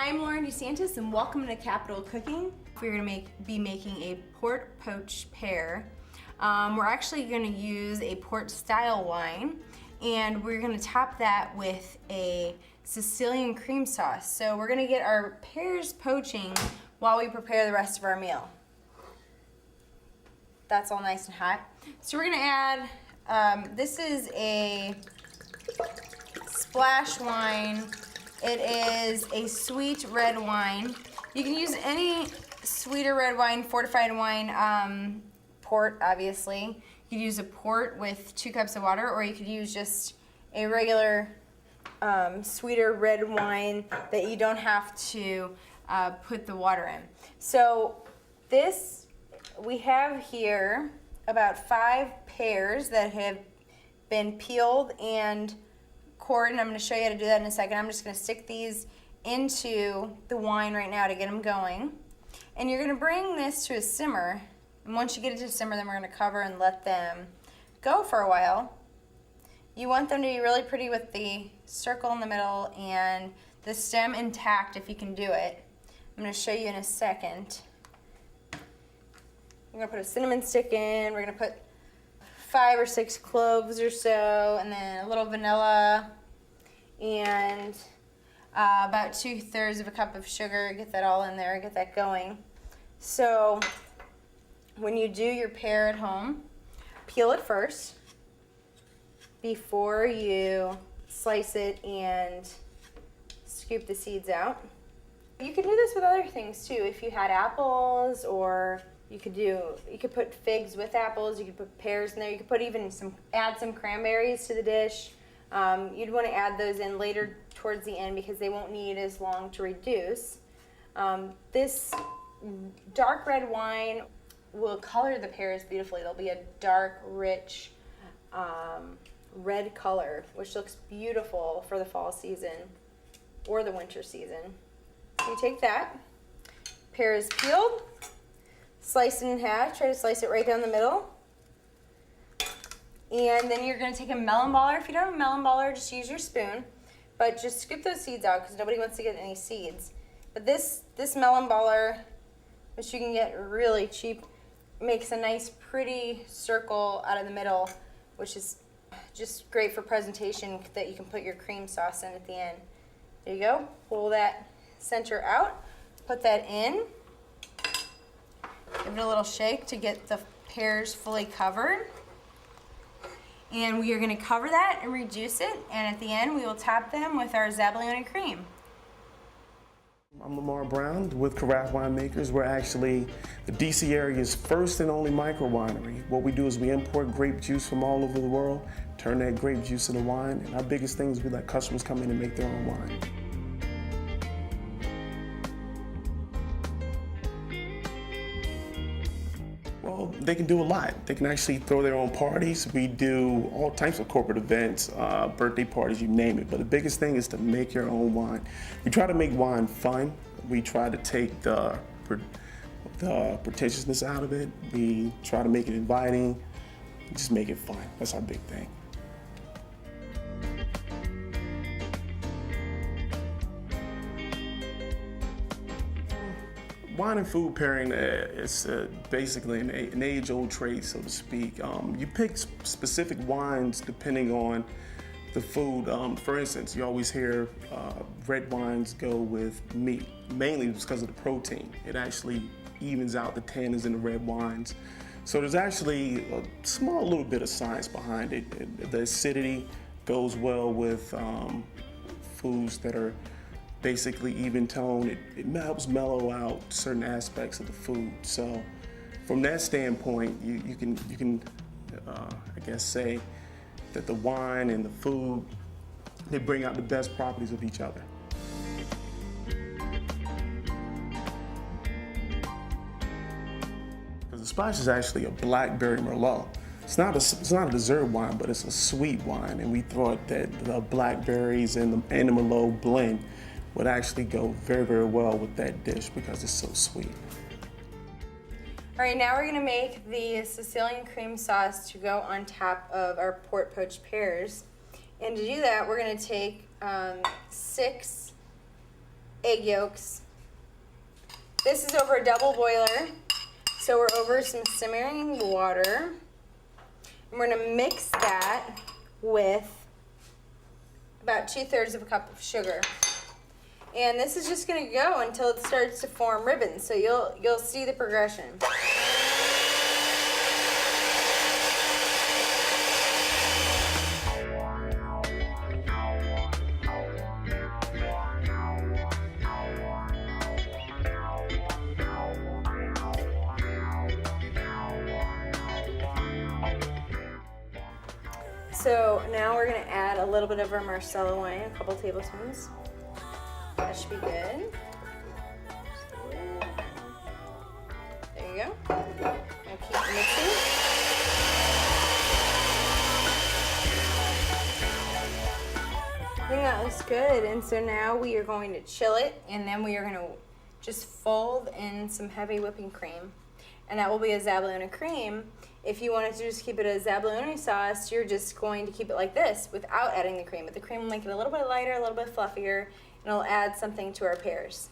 I'm Lauren DeSantis and welcome to Capital Cooking. We're going to be making a port poached pear. We're actually going to use a port style wine and we're going to top that with a Sicilian cream sauce. So we're going to get our pears poaching while we prepare the rest of our meal. That's all nice and hot. So we're going to add, this is a splash wine. It is a sweet red wine. You can use any sweeter red wine, fortified wine, port obviously. You could use a port with 2 cups of water, or you could use just a regular sweeter red wine that you don't have to put the water in. So this, we have here about 5 pears that have been peeled and cored, and I'm going to show you how to do that in a second. I'm just going to stick these into the wine right now to get them going. And you're going to bring this to a simmer, and once you get it to a simmer, then we're going to cover and let them go for a while. You want them to be really pretty with the circle in the middle and the stem intact if you can do it. I'm going to show you in a second. We're going to put a cinnamon stick in, we're going to put 5 or 6 cloves or so, and then a little vanilla, and about 2/3 of a cup of sugar. Get that all in there, get that going. So when you do your pear at home, peel it first before you slice it and scoop the seeds out. You could do this with other things too. If you had apples, or you could put figs with apples, you could put pears in there, you could put even add some cranberries to the dish. You'd want to add those in later towards the end because they won't need as long to reduce. This dark red wine will color the pears beautifully. They'll be a dark, rich red color, which looks beautiful for the fall season or the winter season. So you take that, pear is peeled, slice it in half, try to slice it right down the middle. And then you're going to take a melon baller. If you don't have a melon baller, just use your spoon. But just scoop those seeds out because nobody wants to get any seeds. But this melon baller, which you can get really cheap, makes a nice pretty circle out of the middle, which is just great for presentation that you can put your cream sauce in at the end. There you go. Pull that center out. Put that in. Give it a little shake to get the pears fully covered. And we are going to cover that and reduce it, and at the end we will top them with our Zabaione cream. I'm Lamar Brown with Carafe Winemakers. We're actually the DC area's first and only micro winery. What we do is we import grape juice from all over the world, turn that grape juice into wine, and our biggest thing is we let customers come in and make their own wine. Well, they can do a lot. They can actually throw their own parties. We do all types of corporate events, birthday parties, you name it. But the biggest thing is to make your own wine. We try to make wine fun. We try to take the pretentiousness out of it. We try to make it inviting, just make it fun. That's our big thing. Wine and food pairing is basically an age-old trade, so to speak. You pick specific wines depending on the food. For instance, you always hear red wines go with meat, mainly because of the protein. It actually evens out the tannins in the red wines. So there's actually a small little bit of science behind it. The acidity goes well with foods that are basically even tone. It helps mellow out certain aspects of the food. So from that standpoint, you can I guess say that the wine and the food, they bring out the best properties of each other. Because the Splash is actually a blackberry Merlot. It's not a dessert wine, but it's a sweet wine, and we thought that the blackberries and the Merlot blend would actually go very, very well with that dish because it's so sweet. All right, now we're going to make the Sicilian cream sauce to go on top of our port poached pears. And to do that, we're going to take 6 egg yolks. This is over a double boiler, so we're over some simmering water. And we're gonna mix that with about 2/3 of a cup of sugar. And this is just gonna go until it starts to form ribbons, so you'll see the progression. So now we're gonna add a little bit of our Marcella wine, a couple tablespoons. That should be good. There you go. Now keep mixing. I think that looks good. And so now we are going to chill it, and then we are gonna just fold in some heavy whipping cream. And that will be a Zabuloni cream. If you wanted to just keep it a Zabuloni sauce, you're just going to keep it like this without adding the cream. But the cream will make it a little bit lighter, a little bit fluffier, and it'll add something to our pears.